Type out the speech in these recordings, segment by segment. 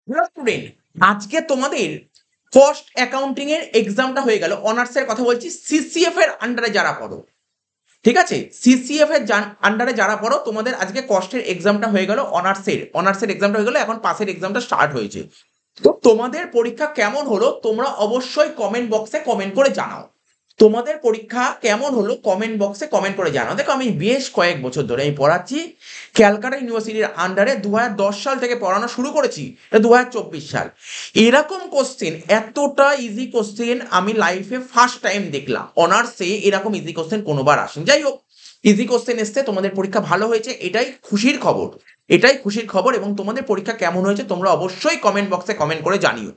Hello student, আজকে তোমাদের cost accounting এর এক্সামটা হয়ে গেল। অনার্সের কথা বলছি, সিসিএফ এর আন্ডারে যারা পড়ো, ঠিক আছে, সিসিএফ এর আন্ডারে যারা পড়ো তোমাদের আজকে কস্টের এক্সামটা হয়ে গেল। অনার্সের এক্সামটা হয়ে গেল, এখন পাসের এক্সামটা স্টার্ট হয়েছে। তো তোমাদের পরীক্ষা কেমন হলো তোমরা অবশ্যই কমেন্ট বক্সে কমেন্ট করে জানাও। তোমাদের পরীক্ষা কেমন হলো কমেন্ট বক্সে কমেন্ট করে জানাও। দেখো, আমি বেশ কয়েক বছর ধরে আমি পড়াচ্ছি ক্যালকাটা ইউনিভার্সিটির আন্ডারে। 2010 সাল থেকে পড়ানো শুরু করেছি, 2024 সাল। এরকম কোশ্চেন, এতটা ইজি কোশ্চেন আমি লাইফে ফার্স্ট টাইম দেখলাম। অনার্সে এরকম ইজি কোশ্চেন কোনোবার আসেনি। যাই হোক, ইজি কোশ্চেন এসছে, তোমাদের পরীক্ষা ভালো হয়েছে, এটাই খুশির খবর। এটাই খুশির খবর। এবং তোমাদের পরীক্ষা কেমন হয়েছে তোমরা অবশ্যই কমেন্ট বক্সে কমেন্ট করে জানিও,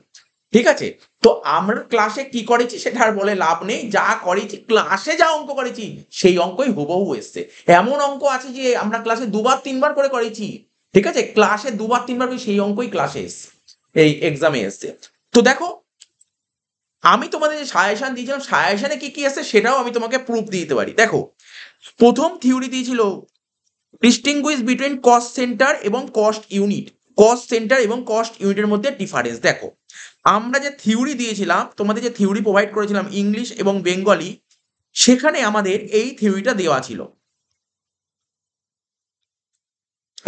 ঠিক আছে? তো আমরা ক্লাসে কি করেছি সেটা আর বলে লাভ নেই। যা করেছি ক্লাসে, যা অঙ্ক করেছি সেই অঙ্কই হুবহু এসছে। এমন অঙ্ক আছে যে আমরা ক্লাসে দুবার তিনবার করে করেছি, ঠিক আছে, ক্লাসে দুবার তিনবার করে সেই অঙ্কই ক্লাসে এসছে, এই এক্সামে এসছে। তো দেখো, আমি তোমাদের যে সাজেশন দিয়েছিলাম, সাজেশনে কি কি আছে সেটাও আমি তোমাকে প্রুফ দিয়ে দিতে পারি। দেখো, প্রথম থিওরি দিয়েছিল ডিস্টিংগুইশ বিটুইন কস্ট সেন্টার এবং কস্ট ইউনিট। কস্ট সেন্টার এবং কস্ট ইউনিটের মধ্যে ডিফারেন্স দেখো। আমরা যে থিওরি দিয়েছিলাম, তোমাদের যে থিওরি প্রোভাইড করেছিলাম ইংলিশ এবং বেঙ্গলি, সেখানে আমাদের এই থিওরিটা দেওয়া ছিল।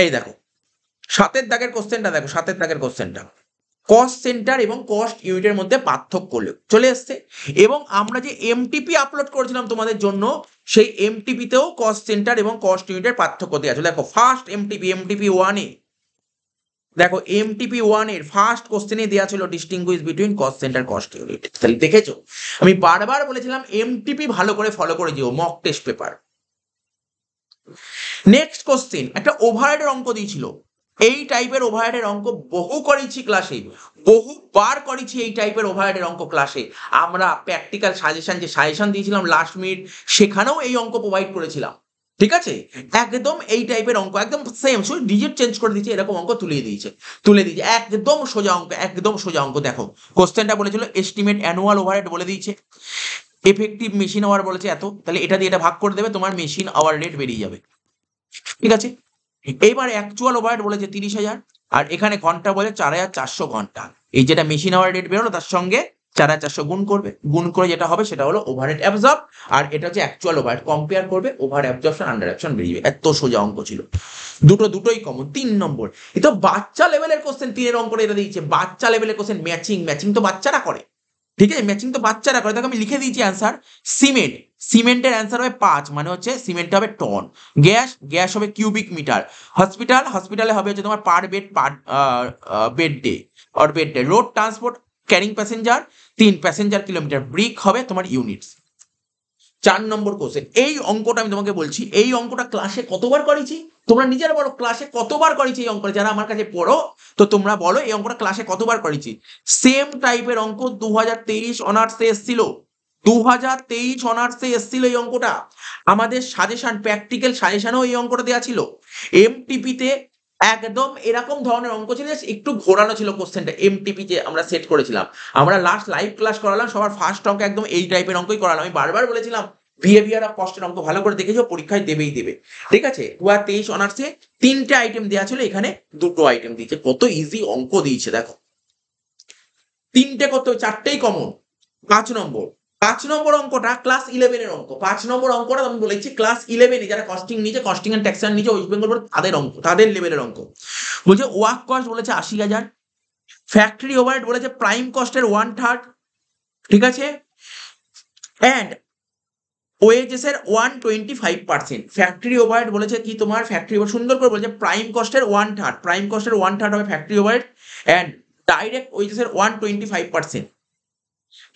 এই দেখো, সাতের দাগের কোশ্চেনটা দেখো, সাতের দাগের কোশ্চেনটা কস্ট সেন্টার এবং কস্ট ইউনিটের মধ্যে পার্থক্য চলে এসছে। এবং আমরা যে এমটিপি আপলোড করেছিলাম তোমাদের জন্য, সেই এমটিপিতেও কস্ট সেন্টার এবং কস্ট ইউনিটের পার্থক্য দেওয়া আছে। দেখো, ফার্স্ট এমটিপি, এমটিপি 1-এ দেখো, এমটিপি 1-এর ফার্স্ট কোশ্চেনে দেওয়া ছিল distinguish between cost centre cost unit. তাহলে দেখেছো, আমি বারবার বলেছিলাম এমটিপি ভালো করে ফলো করে যেও, mock test paper. Next question, একটা ওভারহেডের অঙ্ক দিয়েছিল। এই টাইপের ওভারহেডের অঙ্ক বহু করেছি ক্লাসে, বহুবার করেছি এই টাইপের ওভারহেডের অঙ্ক ক্লাসে। আমরা প্র্যাকটিক্যাল সাজেশন, যে সাজেশন দিয়েছিলাম লাস্ট মিনিট, সেখানেও এই অঙ্ক প্রোভাইড করেছিলাম, ঠিক আছে? একদম এই টাইপের অঙ্ক, একদম সেম, শুধু ডিজিট চেঞ্জ করে দিয়েছে, এরকম অঙ্ক তুলে দিয়েছে একদম সোজা অঙ্ক, একদম সোজা অঙ্ক। দেখো, কোশ্চেনটা বলেছিল এস্টিমেট অ্যানুয়াল ওভারহেড বলে দিয়েছে, এফেক্টিভ মেশিন আওয়ার বলেছে এত, তাহলে এটা দিয়ে এটা ভাগ করে দেবে, তোমার মেশিন আওয়ার রেট বেরিয়ে যাবে, ঠিক আছে? এইবার অ্যাকচুয়াল ওভারহেড বলেছে 30,000, আর এখানে ঘন্টা বলে 4,400 ঘন্টা। এই যেটা মেশিন আওয়ার রেট বেরোলো তার সঙ্গে 4,400 গুণ করবে, গুণ করে যেটা হবে সেটা হলো ওভারহেড অ্যাবজর্ব। আর এটা হচ্ছে অ্যাকচুয়াল ওভারহেড, কম্পেয়ার করবে, ওভার অ্যাবজর্পশন আন্ডার অ্যাবজর্পশন বেরিয়ে যাবে। এত সোজা অঙ্ক ছিল, দুটোই কমন। 3 নম্বর, এ তো বাচ্চা লেভেলের কোশ্চেন, 3-এর অঙ্কটা এটা দিয়েছে, বাচ্চা লেভেলের কোশ্চেন। ম্যাচিং, ম্যাচিং তো বাচ্চারা করে, ঠিক আছে, ম্যাচিং তো বাচ্চারা করে। দেখো, আমি লিখে দিয়েছি অ্যান্সার। সিমেন্ট, সিমেন্টের অ্যান্সার হবে 5, মানে হচ্ছে সিমেন্টটা হবে টন। গ্যাস, গ্যাস হবে কিউবিক মিটার। হসপিটাল, হসপিটালে হবে হচ্ছে তোমার per bed, per bed day or bed day. Road transport carrying passenger, 3 passenger kilometre. Brick হবে তোমার ইউনিটস। 4 নম্বর কোশ্চেন, এই অঙ্কটা আমি তোমাকে বলছি, এই অঙ্কটা ক্লাসে কতবার করেছি তোমরা নিজেরা বলো, ক্লাসে কতবার করেছি এই অঙ্কটা? যারা আমার কাছে পড়ো, তো তোমরা বলো এই অঙ্কটা ক্লাসে কতবার করেছি। সেম টাইপের অঙ্ক 2023 অনার্সে এসেছিল, 2023 অনার্সে এসেছিল এই অঙ্কটা। আমাদের সাজেশন, প্র্যাকটিক্যাল সাজেশনেও এই অঙ্কটা দেওয়া ছিল। এমটিপিতে একদম এরকম ধরনের অঙ্ক ছিল, একটু ঘোরানো ছিল কোশ্চেনটা। এমটিপি যে আমরা সেট করেছিলাম, আমরা লাস্ট লাইভ ক্লাস করালাম, সবার ফার্স্ট অঙ্ক একদম এই টাইপের অঙ্কই করালাম। আমি বারবার বলেছিলাম বিহেভিয়ার অফ কস্টের অঙ্ক ভালো করে দেখেছো, পরীক্ষায় দেবেই দেবে, ঠিক আছে? 2023 অনার্সে 3টে আইটেম দেওয়া ছিল, এখানে 2টো আইটেম দিয়েছে। কত ইজি অঙ্ক দিয়েছে দেখো, 3টে কত, 4টেই কমন। 5 নম্বর, 5 নম্বর অঙ্কটা ক্লাস 11-এর অঙ্ক। 5 নম্বর অঙ্কটা আমি বলেছি ক্লাস 11-এ যারা কস্টিং নিচে, কস্টিং এন্ড ট্যাক্সেশন নিচে ওয়েস্ট বেঙ্গল বোর্ড, তাদের অঙ্ক, তাদের লেভেলের অঙ্ক। বলছে ওয়ার্ক কস্ট বলেছে 80,000, ফ্যাক্টরি ওভারহেড বলেছে প্রাইম কস্টের 1/3, ঠিক আছে, অ্যান্ড ওয়েজেস এর 125%। ফ্যাক্টরি ওভারহেড বলেছে কি তোমার, ফ্যাক্টরি ওভার সুন্দর করে বলেছে প্রাইম কস্টের 1/3, প্রাইম কস্টের 1/3 হবে factory overhead, and direct wages এর 125%।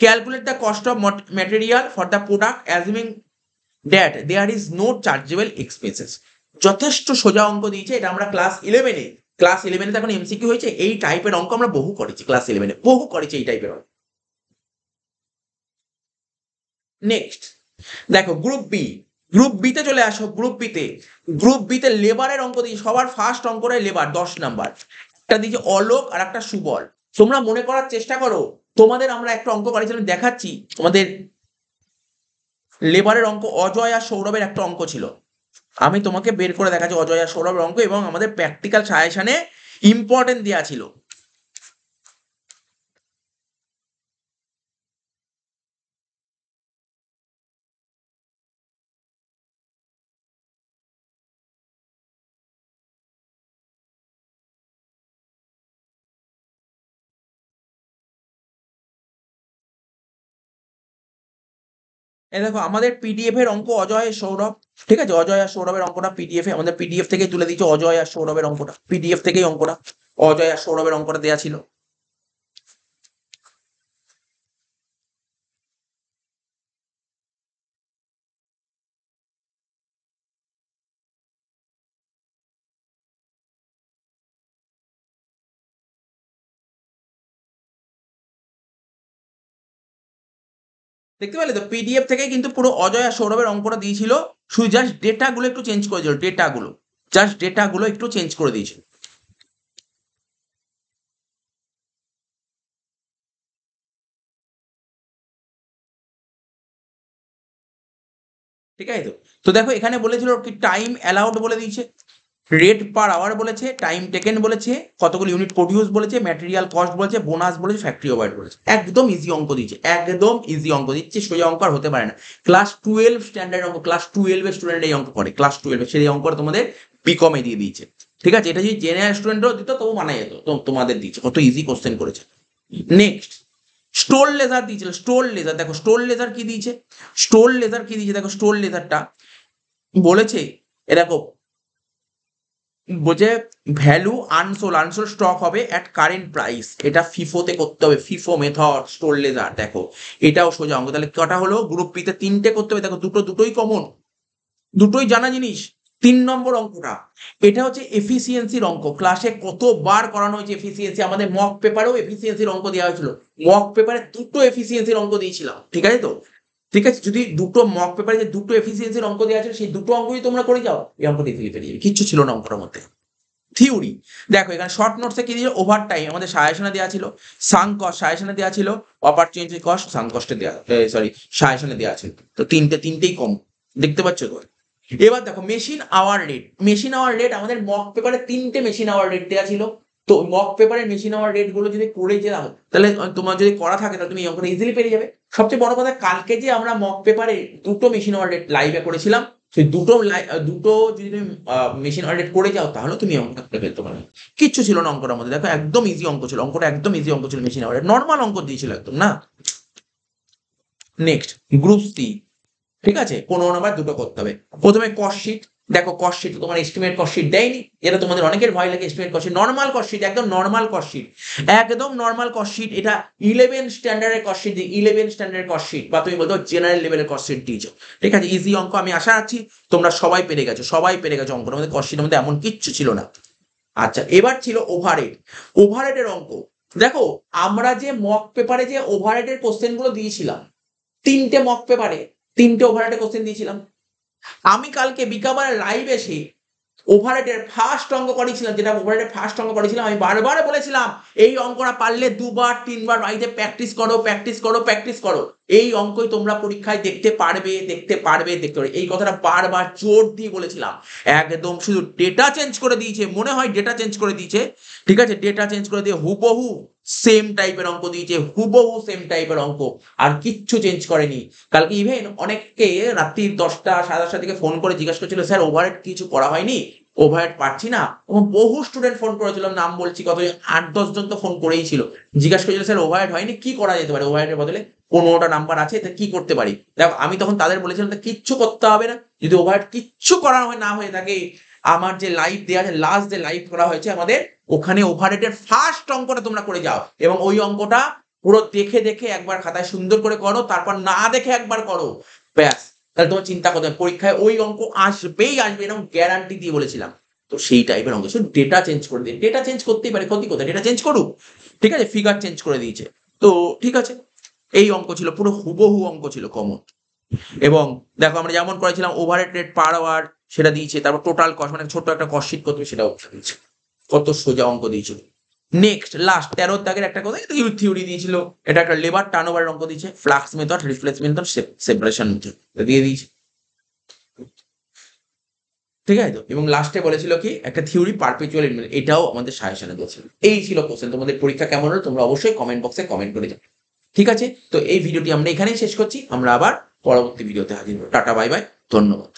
Calculate the cost of material for the product assuming that there is no chargeable expenses. যথেষ্ট সোজা অঙ্ক দিয়েছে, এটা আমরা ক্লাস 11-এ তো এখন এমসিকিউ হয়েছে। এই টাইপের অঙ্ক আমরা বহু করেছি, ক্লাস 11-এ বহু করেছি এই টাইপের অঙ্ক। নেক্সট দেখো, গ্রুপ বি, গ্রুপ বিতে চলে আসো। গ্রুপ বিতে লেবারের অঙ্ক দিয়েছে, সবার ফার্স্ট অঙ্কটাই লেবার, 10 নাম্বার। একটা দিয়েছে অলোক আর একটা সুবল। তোমরা মনে করার চেষ্টা করো, তোমাদের আমরা একটা অঙ্ক করেছিলাম, দেখাচ্ছি তোমাদের লেবারের অঙ্ক। অজয় আর সৌরভের একটা অঙ্ক ছিল, আমি তোমাকে বের করে দেখাচ্ছি অজয় আর সৌরভের অঙ্ক, এবং আমাদের প্র্যাকটিক্যাল সাজেশনে ইম্পর্টেন্ট দেওয়া ছিল। এই দেখো আমাদের পিডিএফ এর অঙ্ক অজয় সৌরভ, ঠিক আছে, অজয় আর সৌরভের অঙ্কটা পিডিএফ এ, আমাদের পিডিএফ থেকেই তুলে দিচ্ছে অজয় আর সৌরভের অঙ্কটা, পিডিএফ থেকেই অঙ্কটা অজয় আর সৌরভের অঙ্কটা দেওয়া ছিল। দেখতে পেলে তো পিডিএফ থেকে কিন্তু পুরো অজয় আর সৌরভের অঙ্কটা দিয়েছিল, শুধু জাস্ট ডেটাগুলো একটু চেঞ্জ করেছিল, ডেটাগুলো জাস্ট ডেটাগুলো একটু চেঞ্জ করে দিয়েছিল। ঠিক আছে তো, তো দেখো এখানে বলেছিল কি টাইম অ্যালাউড বলে দিয়েছে, রেট পার আওয়ার বলেছে, টাইম টেকেন বলেছে, কতগুলো ইউনিট প্রডিউস বলেছে, ম্যাটেরিয়াল কস্ট বলেছে, বোনাস বলেছে, ফ্যাক্টরি ওভারহেড বলেছে। একদম ইজি অঙ্ক দিচ্ছে, একদম ইজি অঙ্ক দিচ্ছে, সোজা অঙ্ক আর হতে পারে না। ক্লাস 12 স্ট্যান্ডার্ড অঙ্ক, ক্লাস 12 এর স্টুডেন্ট এই অঙ্ক করে, ক্লাস 12 সেই অঙ্কটা তোমাদের বিকমে দিয়ে দিয়েছে। ঠিক আছে, এটা যদি জেনারেল স্টুডেন্টও দিত তবু মানা যেত, তো তোমাদের দিচ্ছে, কত ইজি কোশ্চেন করেছে। নেক্সট স্টোল লেজার দিয়েছিল, স্টোল লেজার, দেখো স্টোল লেজার কি দিয়েছে, স্টোল লেজার কি দিয়েছে, দেখো স্টোল লেজারটা বলেছে এরকম, বলছে ভ্যালু আনসোল, আনসোল স্টক হবে অ্যাট কারেন্ট প্রাইস, এটা ফিফোতে করতে হবে, ফিফো মেথড স্টোর লেজার। দেখো এটাও সোজা অঙ্ক, তাহলে কটা হলো, গ্রুপ পিতে 3টে করতে হবে, দেখো দুটোই কমন, দুটোই জানা জিনিস। 3 নম্বর অঙ্কটা, এটা হচ্ছে এফিসিয়েন্সির অঙ্ক, ক্লাসে কতবার করানো হয়েছে এফিসিয়েন্সি, আমাদের মক পেপারেও এফিসিয়েন্সির অঙ্ক দেওয়া হয়েছিল, মক পেপারে দুটো এফিসিয়েন্সির অঙ্ক দিয়েছিলাম, ঠিক আছে তো। ঠিক আছে, যদি দুটো মক পেপারে যে দুটো এফিসিয়েন্সির অঙ্ক দেওয়া আছে সেই দুটো অঙ্কই তোমরা করে যাও, এই অঙ্কটা ইজিলি পেরিয়ে যাবে, কিচ্ছু ছিল না অঙ্কটার মধ্যে। থিওরি দেখো এখানে শর্ট নোটসে কি দিয়েছিল, ওভার টাইম আমাদের সাজেশনে দেওয়া ছিল, সাং কস্ট সাজেশনে দেওয়া ছিল, অপরচুনিটি কস্ট সাং কস্টে দেওয়া, সরি সাজেশনে দেওয়া ছিল, তো তিনটেই কম, দেখতে পাচ্ছ তো। এবার দেখো machine hour rate, machine hour rate আমাদের মক পেপারে 3টে মেশিন আওয়ার রেট দেওয়া ছিল, তো মক পেপারের মেশিন আওয়ার রেট গুলো যদি করে যাও তাহলে তোমার যদি করা থাকে তাহলে তুমি এই অঙ্কটা ইজিলি পেরে যাবে। সবচেয়ে বড় কথা, কালকে যে আমরা মক পেপারে দুটো মেশিন আওয়ার রেট লাইভে করেছিলাম, সেই দুটো যদি তুমি মেশিন আওয়ার করে যাও তাহলে তুমি অঙ্কটা করে ফেলতে পারবে, কিচ্ছু ছিল না অঙ্কটার মধ্যে, দেখো একদম ইজি অঙ্ক ছিল, অঙ্কটা একদম ইজি অঙ্ক ছিল, মেশিন আওয়ার নর্মাল অঙ্ক দিয়েছিল একদম না। নেক্সট গ্রুপ সি, ঠিক আছে, 15 নম্বর দুটো করতে হবে। প্রথমে কস্ট শিট, দেখো কস্ট শিট তোমার এস্টিমেট কস্ট শিট দেয়নি, এটা তোমাদের অনেকের ভয় লাগে, estimate cost sheet, normal cost sheet, একদম নর্মাল কস্ট শিট, একদম নর্মাল কস্ট শিট, এটা 11 স্ট্যান্ডার্ডের কস্ট শিট, 11 স্ট্যান্ডার্ডের কস্ট শিট, বা তুমি বলতো জেনারেল লেভেলের কস্ট শিট দিয়েছো। ঠিক আছে, ইজি অঙ্ক, আমি আশা রাখছি তোমরা সবাই পেরে গেছো, সবাই পেরে গেছো, অঙ্কটার মধ্যে কস্ট শিটের মধ্যে এমন কিচ্ছু ছিল না। আচ্ছা এবার ছিল ওভারহেড, ওভারহেডের অঙ্ক। দেখো আমরা যে মক পেপারে যে ওভারহেডের কোশ্চেন গুলো দিয়েছিলাম, 3টে মক পেপারে 3টে ওভারহেডের কোশ্চেন দিয়েছিলাম, আমি কালকে বিকাবার লাইভ এসে ওভারহেডের ফার্স্ট অঙ্ক করেছিলাম, যেটা ওভারহেডের ফার্স্ট অঙ্ক করেছিলাম, আমি বারবার বলেছিলাম এই অঙ্কটা পারলে 2-3 বার বাড়িতে প্র্যাকটিস করো, প্র্যাকটিস করো, প্র্যাকটিস করো, এই অঙ্কই তোমরা পরীক্ষায় দেখতে পারবে, দেখতে পারবে, দেখতে পারবে, এই কথাটা বারবার জোর দিয়ে বলেছিলাম। একদম শুধু ডেটা চেঞ্জ করে দিয়েছে, মনে হয় ডেটা চেঞ্জ করে দিয়েছে, ঠিক আছে, ডেটা চেঞ্জ করে দিয়ে হুবহু সেম টাইপের অঙ্ক দিয়েছে, হুবহু সেম টাইপের অঙ্ক, আর কিচ্ছু চেঞ্জ করেনি। কালকে ইভেন অনেককে রাত্রি 10টা 10:30 থেকে ফোন করে জিজ্ঞাসা করছিল স্যার ওভারহেড কিছু করা হয়নি, ওভারহেড পারছি না, এবং বহু স্টুডেন্ট ফোন করেছিলাম, নাম বলছি কত, 8-10 জন তো ফোন করেই ছিল, জিজ্ঞাসা করেছিল স্যার ওভারহেড হয়নি, কি করা যেতে পারে, ওভারহেডের বদলে 15টা নাম্বার আছে, তা কি করতে পারি। দেখো আমি তখন তাদের বলেছিলাম কিচ্ছু করতে হবে না, যদি ওভারহেড কিচ্ছু করা না হয়ে থাকে, আমার যে লাইভ দেওয়া আছে, লাস্ট যে লাইভ করা হয়েছে আমাদের, ওখানে ওভারহেডের ফার্স্ট অঙ্কটা তোমরা করে যাও, এবং ওই অঙ্কটা পুরো দেখে দেখে একবার খাতায় সুন্দর করে করো, তারপর না দেখে একবার করো, ব্যাস, তাহলে তোমার চিন্তা করতে হবে পরীক্ষায় ওই অঙ্ক আসবেই আসবে, এরকম গ্যারান্টি দিয়ে বলেছিলাম। তো সেই টাইপের অঙ্ক, শুধু ডেটা চেঞ্জ করে দিন, ডেটা চেঞ্জ করতেই পারে, ক্ষতি কোথায়, ডেটা চেঞ্জ করুক, ঠিক আছে, ফিগার চেঞ্জ করে দিয়েছে, তো ঠিক আছে। এই অঙ্ক ছিল পুরো হুবহু অঙ্ক ছিল, কমন। এবং দেখো আমরা যেমন করেছিলাম ওভারহেড রেট পার আওয়ার সেটা দিয়েছে, তারপর টোটাল কস্ট, মানে ছোট্ট একটা কস্ট শিট করতে সেটাও দিয়েছে, কত সোজা অঙ্ক দিয়েছিল। নেক্সট লাস্ট 13 দাগের একটা কথা, থিওরি দিয়েছিল, এটা একটা লেবার টার্নওভারের অঙ্ক দিয়েছে, flux method, reflex method, separation method দিয়ে দিয়েছে, ঠিক আছে তো। এবং লাস্টে বলেছিল কি একটা থিওরি পারপেচুয়াল ইনফিনিটি, এটাও আমাদের সাজেশনে দিয়েছিল। এই ছিল কোশ্চেন, তোমাদের পরীক্ষা কেমন হলো তোমরা অবশ্যই কমেন্ট বক্সে কমেন্ট করে যাও, ঠিক আছে। তো এই ভিডিওটি আমরা এখানেই শেষ করছি, আমরা আবার পরবর্তী ভিডিওতে হাজির হবো, টাটা বাই বাই, ধন্যবাদ।